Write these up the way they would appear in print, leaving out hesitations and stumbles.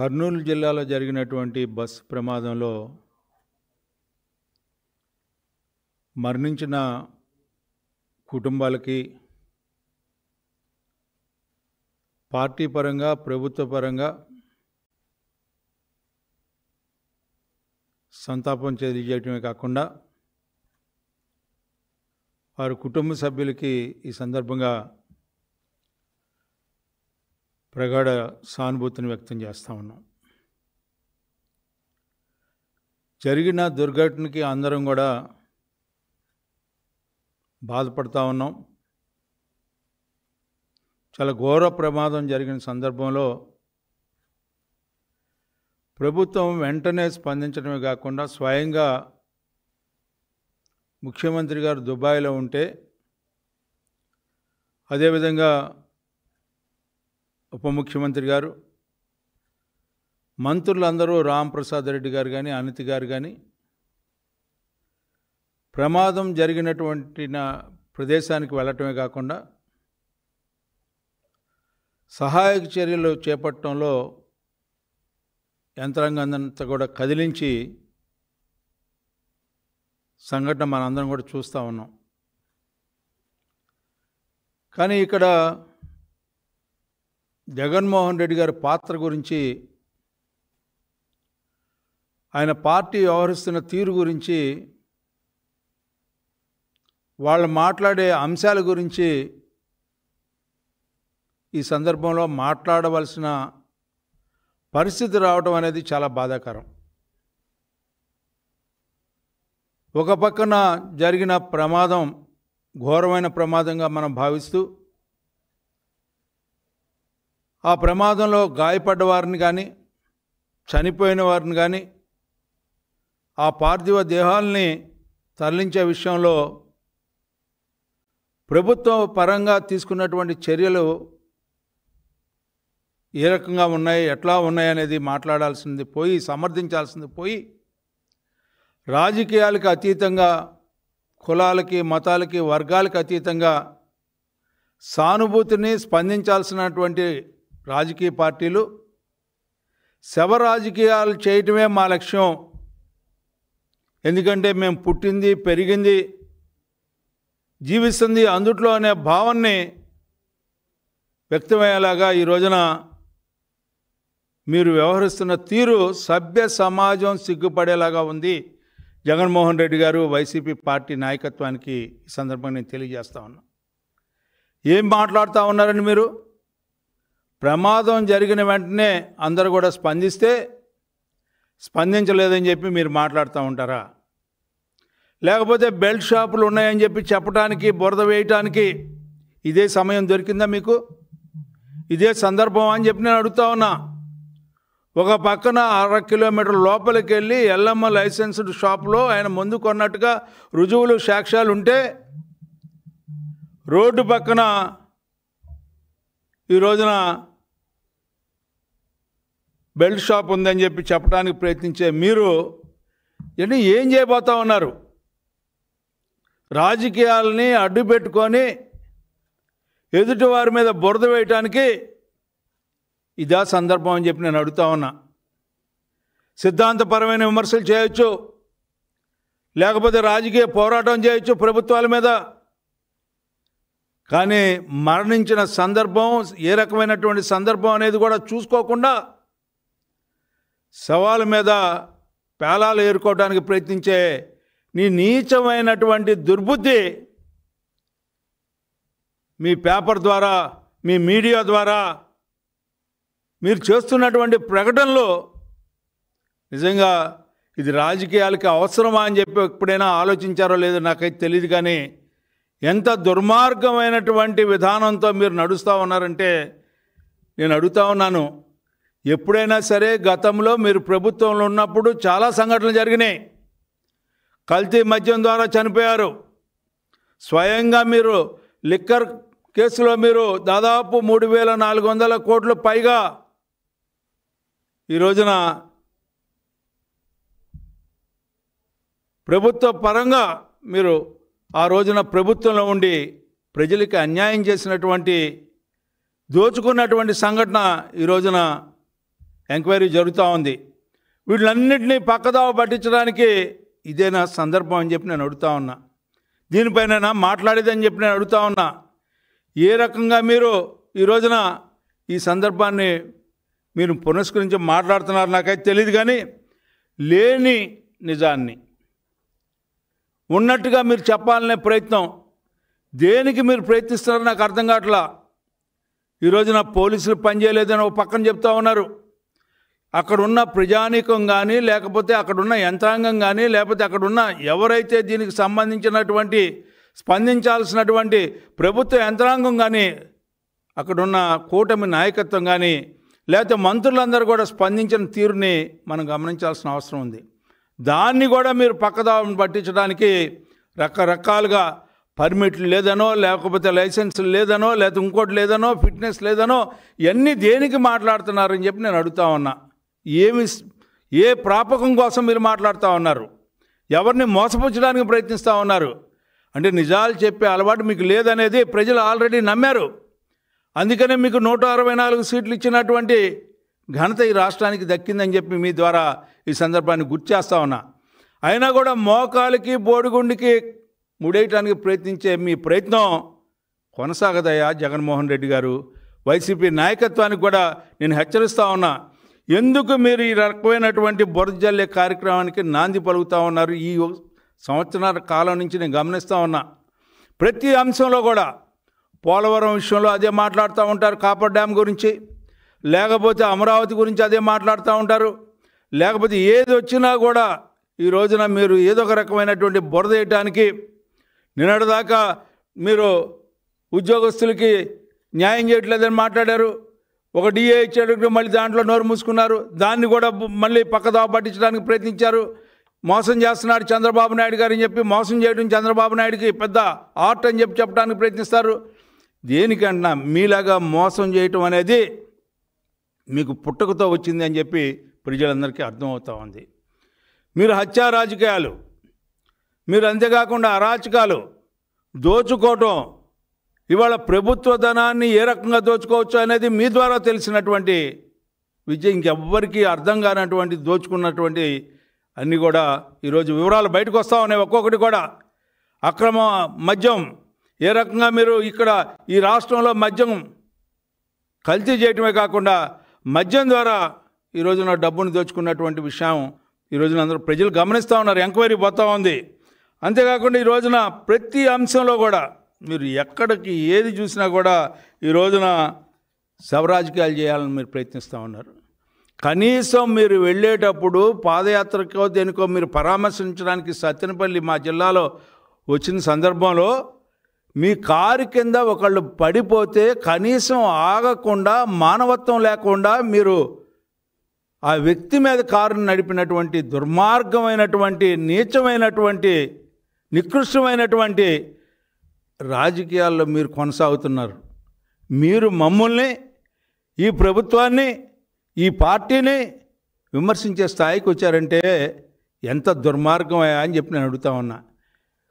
కర్నూలు జిల్లాలో జరిగినటువంటి బస్సు ప్రమాదంలో మరణించిన కుటుంబాలకి పార్టీ పరంగా ప్రభుత్వ పరంగా సంతాపం తెలియజేయటమే కాకుండా వారి కుటుంబ సభ్యులకి ఈ సందర్భంగా ప్రగాఢ సానుభూతిని వ్యక్తం చేస్తూ ఉన్నాం. జరిగిన దుర్ఘటనకి అందరం కూడా బాధపడుతూ ఉన్నాం. చాలా ఘోర ప్రమాదం జరిగిన సందర్భంలో ప్రభుత్వం వెంటనే స్పందించడమే కాకుండా స్వయంగా ముఖ్యమంత్రి గారు దుబాయ్లో ఉంటే, అదేవిధంగా ఉప ముఖ్యమంత్రి గారు, మంత్రులందరూ రాంప్రసాద్ రెడ్డి గారు కానీ అనితి గారు కానీ ప్రమాదం జరిగినటువంటి ప్రదేశానికి వెళ్ళటమే కాకుండా సహాయక చర్యలు చేపట్టడంలో యంత్రాంగంతా కూడా కదిలించి సంఘటన మనందరం కూడా చూస్తూ ఉన్నాం. కానీ ఇక్కడ జగన్మోహన్ రెడ్డి గారి పాత్ర గురించి, ఆయన పార్టీ వ్యవహరిస్తున్న తీరు గురించి, వాళ్ళు మాట్లాడే అంశాల గురించి ఈ సందర్భంలో మాట్లాడవలసిన పరిస్థితి రావడం అనేది చాలా బాధాకరం. ఒక పక్కన జరిగిన ప్రమాదం ఘోరమైన ప్రమాదంగా మనం భావిస్తూ, ఆ ప్రమాదంలో గాయపడ్డ వారిని కానీ చనిపోయిన వారిని కానీ ఆ పార్థివ దేహాలని తరలించే విషయంలో ప్రభుత్వ పరంగా తీసుకున్నటువంటి చర్యలు ఏ రకంగా ఉన్నాయి, ఎట్లా ఉన్నాయి అనేది మాట్లాడాల్సింది పోయి, సమర్థించాల్సింది పోయి, రాజకీయాలకు అతీతంగా, కులాలకి మతాలకి వర్గాలకు అతీతంగా సానుభూతిని స్పందించాల్సినటువంటి రాజకీయ పార్టీలు శవ రాజకీయాలు చేయటమే మా లక్ష్యం, ఎందుకంటే మేము పుట్టింది పెరిగింది జీవిస్తుంది అందుట్లో అనే భావాన్ని వ్యక్తమయ్యేలాగా ఈ రోజున మీరు వ్యవహరిస్తున్న తీరు సభ్య సమాజం సిగ్గుపడేలాగా ఉంది. జగన్మోహన్ రెడ్డి గారు వైసీపీ పార్టీ నాయకత్వానికి ఈ సందర్భంగా నేను తెలియజేస్తా ఉన్నా. ఏం మాట్లాడుతూ ఉన్నారని మీరు? ప్రమాదం జరిగిన వెంటనే అందరూ కూడా స్పందిస్తే స్పందించలేదని చెప్పి మీరు మాట్లాడుతూ ఉంటారా? లేకపోతే బెల్ట్ షాపులు ఉన్నాయని చెప్పి చెప్పడానికి, బురద వేయటానికి ఇదే సమయం దొరికిందా మీకు? ఇదే సందర్భం అని చెప్పి నేను అడుగుతా ఉన్నా. ఒక పక్కన 1/2 కిలోమీటర్ లోపలికి వెళ్ళి ఎల్లమ్మ లైసెన్స్డ్ షాపులో ఆయన ముందు కొన్నట్టుగా రుజువులు సాక్ష్యాలు ఉంటే, రోడ్డు పక్కన ఈ రోజున బెల్ట్ షాప్ ఉందని చెప్పి చెప్పడానికి ప్రయత్నించే మీరు ఏం చేయబోతా ఉన్నారు? రాజకీయాలని అడ్డు పెట్టుకొని ఎదుటి వారి మీద బురద వేయటానికి ఇదా సందర్భం అని చెప్పి నేను అడుగుతా ఉన్నా. సిద్ధాంతపరమైన విమర్శలు చేయొచ్చు, లేకపోతే రాజకీయ పోరాటం చేయొచ్చు ప్రభుత్వాల మీద, కానీ మరణించిన సందర్భం ఏ రకమైనటువంటి సందర్భం అనేది కూడా చూసుకోకుండా శవాల మీద పేలాలు ఏరుకోవడానికి ప్రయత్నించే నీ నీచమైనటువంటి దుర్బుద్ధి మీ పేపర్ ద్వారా, మీ మీడియా ద్వారా మీరు చేస్తున్నటువంటి ప్రకటనలు నిజంగా ఇది రాజకీయాలకి అవసరమా అని చెప్పి ఎప్పుడైనా ఆలోచించారో లేదో నాకైతే తెలియదు. కానీ ఎంత దుర్మార్గమైనటువంటి విధానంతో మీరు నడుస్తూ ఉన్నారంటే నేను అడుగుతా ఉన్నాను, ఎప్పుడైనా సరే గతంలో మీరు ప్రభుత్వంలో ఉన్నప్పుడు చాలా సంఘటనలు జరిగినాయి. కల్తీ మద్యం ద్వారా చనిపోయారు. స్వయంగా మీరు లిక్కర్ కేసులో మీరు దాదాపు 3,400 కోట్ల పైగా ఈ రోజున ప్రభుత్వ పరంగా మీరు ఆ రోజున ప్రభుత్వంలో ఉండి ప్రజలకి అన్యాయం చేసినటువంటి, దోచుకున్నటువంటి సంఘటన ఈ రోజున ఎంక్వైరీ జరుగుతూ ఉంది. వీళ్ళన్నింటినీ పక్కదావ పట్టించడానికి ఇదేనా సందర్భం అని చెప్పి నేను అడుగుతా ఉన్నా. దీనిపైన మాట్లాడేదని చెప్పి నేను అడుగుతా ఉన్నా. ఏ రకంగా మీరు ఈ రోజున ఈ సందర్భాన్ని మీరు పునస్కరించి మాట్లాడుతున్నారు నాకైతే తెలియదు. కానీ లేని నిజాన్ని ఉన్నట్టుగా మీరు చెప్పాలనే ప్రయత్నం దేనికి మీరు ప్రయత్నిస్తున్నారో నాకు అర్థం కావట్లా. ఈ రోజున పోలీసులు పనిచేయలేదని ఒక పక్కన చెప్తా ఉన్నారు. అక్కడున్న ప్రజానీకం కానీ లేకపోతే అక్కడున్న యంత్రాంగం కానీ లేకపోతే అక్కడున్న ఎవరైతే దీనికి సంబంధించినటువంటి స్పందించాల్సినటువంటి ప్రభుత్వ యంత్రాంగం కానీ అక్కడున్న కూటమి నాయకత్వం కానీ లేకపోతే మంత్రులందరూ కూడా స్పందించిన తీరుని మనం గమనించాల్సిన అవసరం ఉంది. దాన్ని కూడా మీరు పక్కదావం పట్టించడానికి రకరకాలుగా పర్మిట్లు లేదనో లేకపోతే లైసెన్సులు లేదనో లేకపోతే ఇంకోటి లేదనో ఫిట్నెస్ లేదనో ఇవన్నీ దేనికి మాట్లాడుతున్నారని చెప్పి నేను అడుగుతా ఉన్నా. ఏ ప్రాపకం కోసం మీరు మాట్లాడుతూ ఉన్నారు? ఎవరిని మోసపుచ్చడానికి ప్రయత్నిస్తూ ఉన్నారు? అంటే నిజాలు చెప్పే అలవాటు మీకు లేదనేది ప్రజలు ఆల్రెడీ నమ్మారు. అందుకనే మీకు 164 సీట్లు ఇచ్చినటువంటి ఘనత ఈ రాష్ట్రానికి దక్కిందని చెప్పి మీ ద్వారా ఈ సందర్భాన్ని గుర్తు చేస్తూ ఉన్నా. అయినా కూడా మోకాలికి బోడిగుండికి ముడేయటానికి ప్రయత్నించే మీ ప్రయత్నం కొనసాగదయ్యా జగన్మోహన్ రెడ్డి గారు. వైసీపీ నాయకత్వానికి కూడా నేను హెచ్చరిస్తూ ఉన్నా. ఎందుకు మీరు ఈ రకమైనటువంటి బురద జల్లే కార్యక్రమానికి నాంది పలుకుతూ ఉన్నారు? ఈ సంవత్సరాల కాలం నుంచి నేను గమనిస్తూ ఉన్నా. ప్రతి అంశంలో కూడా పోలవరం విషయంలో అదే మాట్లాడుతూ ఉంటారు, కాపర్ డ్యామ్ గురించి, లేకపోతే అమరావతి గురించి అదే మాట్లాడుతూ ఉంటారు. లేకపోతే ఏది వచ్చినా కూడా ఈ రోజున మీరు ఏదో ఒక రకమైనటువంటి బురద వేయటానికి నిన్నటిదాకా మీరు ఉద్యోగస్తులకి న్యాయం చేయట్లేదని మాట్లాడారు. ఒక డిఏ ఇచ్చేటప్పుడు మళ్ళీ దాంట్లో నోరు మూసుకున్నారు. దాన్ని కూడా మళ్ళీ పక్కదావ పట్టించడానికి ప్రయత్నించారు. మోసం చేస్తున్నాడు చంద్రబాబు నాయుడు గారు అని చెప్పి మోసం చేయడం చంద్రబాబు నాయుడికి పెద్ద ఆర్ట్ అని చెప్పి చెప్పడానికి ప్రయత్నిస్తారు. దేనికన్నా మీలాగా మోసం చేయటం అనేది మీకు పుట్టుకతో వచ్చింది అని చెప్పి ప్రజలందరికీ అర్థమవుతూ ఉంది. మీరు హత్యా రాజకీయాలు, మీరు అంతేకాకుండా అరాచకాలు, దోచుకోవటం, ఇవాళ ప్రభుత్వ ధనాన్ని ఏ రకంగా దోచుకోవచ్చు అనేది మీ ద్వారా తెలిసినటువంటి విద్య. ఇంకెవ్వరికీ అర్థం కానటువంటి దోచుకున్నటువంటి అన్నీ కూడా ఈరోజు వివరాలు బయటకు వస్తూ ఉన్నాయి. ఒక్కొక్కటి కూడా అక్రమ మద్యం, ఏ రకంగా మీరు ఇక్కడ ఈ రాష్ట్రంలో మద్యం కల్తీ చేయటమే కాకుండా మద్యం ద్వారా ఈ రోజున డబ్బును దోచుకున్నటువంటి విషయం ఈ రోజున అందరూ ప్రజలు గమనిస్తూ ఉన్నారు. ఎంక్వైరీ పోతూ ఉంది. అంతేకాకుండా ఈ రోజున ప్రతి అంశంలో కూడా మీరు ఎక్కడికి ఏది చూసినా కూడా ఈ రోజున శవరాజకీయాలు చేయాలని మీరు ప్రయత్నిస్తూ ఉన్నారు. కనీసం మీరు వెళ్ళేటప్పుడు పాదయాత్రకో దేనికో మీరు పరామర్శించడానికి సత్తెనపల్లి మా జిల్లాలో వచ్చిన సందర్భంలో మీ కారు కింద ఒకళ్ళు పడిపోతే కనీసం ఆగకుండా మానవత్వం లేకుండా మీరు ఆ వ్యక్తి మీద కారును నడిపినటువంటి దుర్మార్గమైనటువంటి నీచమైనటువంటి నికృష్టమైనటువంటి రాజకీయాల్లో మీరు కొనసాగుతున్నారు. మీరు మమ్మల్ని, ఈ ప్రభుత్వాన్ని, ఈ పార్టీని విమర్శించే స్థాయికి వచ్చారంటే ఎంత దుర్మార్గమయ్యా అని చెప్పి నేను అడుగుతా ఉన్నా.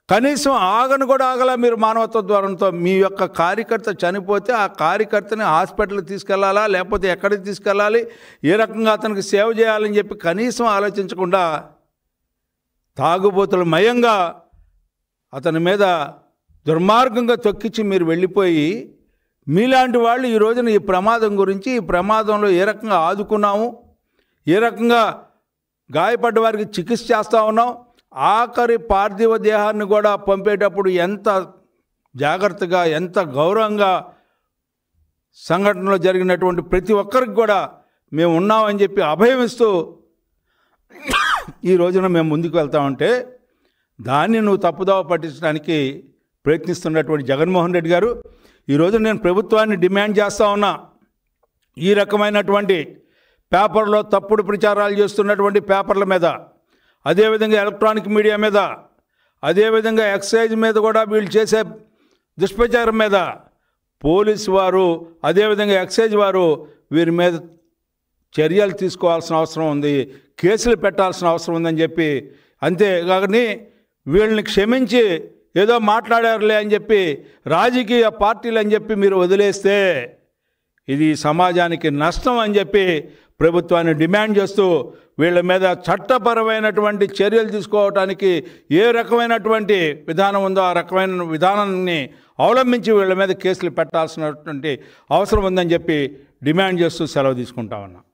కనీసం ఆగను కూడా ఆగల మీరు మానవత్వ ద్వారంతో. మీ యొక్క కార్యకర్త చనిపోతే ఆ కార్యకర్తని హాస్పిటల్కి తీసుకెళ్లాలా లేకపోతే ఎక్కడికి తీసుకెళ్ళాలి, ఏ రకంగా అతనికి సేవ చేయాలని చెప్పి కనీసం ఆలోచించకుండా తాగుబోతుల మయంగా అతని మీద దుర్మార్గంగా తొక్కించి మీరు వెళ్ళిపోయి మీలాంటి వాళ్ళు ఈ రోజున ఈ ప్రమాదం గురించి, ఈ ప్రమాదంలో ఏ రకంగా ఆదుకున్నాము, ఏ రకంగా గాయపడ్డ వారికి చికిత్స చేస్తూ ఉన్నాం, ఆఖరి పార్థివ దేహాన్ని కూడా పంపేటప్పుడు ఎంత జాగ్రత్తగా ఎంత గౌరవంగా సంఘటనలో జరిగినటువంటి ప్రతి ఒక్కరికి కూడా మేము ఉన్నామని చెప్పి అభయం ఇస్తూ ఈ రోజున మేము ముందుకు వెళ్తామంటే దాన్ని నువ్వు తప్పుదావ పట్టించడానికి ప్రయత్నిస్తున్నటువంటి జగన్మోహన్ రెడ్డి గారు, ఈరోజు నేను ప్రభుత్వాన్ని డిమాండ్ చేస్తూ ఉన్నా. ఈ రకమైనటువంటి పేపర్లో తప్పుడు ప్రచారాలు చేస్తున్నటువంటి పేపర్ల మీద, అదేవిధంగా ఎలక్ట్రానిక్ మీడియా మీద, అదేవిధంగా ఎక్సైజ్ మీద కూడా వీళ్ళు చేసే దుష్ప్రచారం మీద పోలీసు వారు అదేవిధంగా ఎక్సైజ్ వారు వీరి మీద చర్యలు తీసుకోవాల్సిన అవసరం ఉంది, కేసులు పెట్టాల్సిన అవసరం ఉందని చెప్పి, అంతేకాని వీళ్ళని క్షమించి ఏదో మాట్లాడారులే అని చెప్పి రాజకీయ పార్టీలు అని చెప్పి మీరు వదిలేస్తే ఇది సమాజానికి నష్టం అని చెప్పి ప్రభుత్వాన్ని డిమాండ్ చేస్తూ వీళ్ళ మీద చట్టపరమైనటువంటి చర్యలు తీసుకోవడానికి ఏ రకమైనటువంటి విధానం ఉందో ఆ రకమైన విధానాన్ని అవలంబించి వీళ్ళ మీద కేసులు పెట్టాల్సినటువంటి అవసరం ఉందని చెప్పి డిమాండ్ చేస్తూ సెలవు తీసుకుంటా ఉన్నా.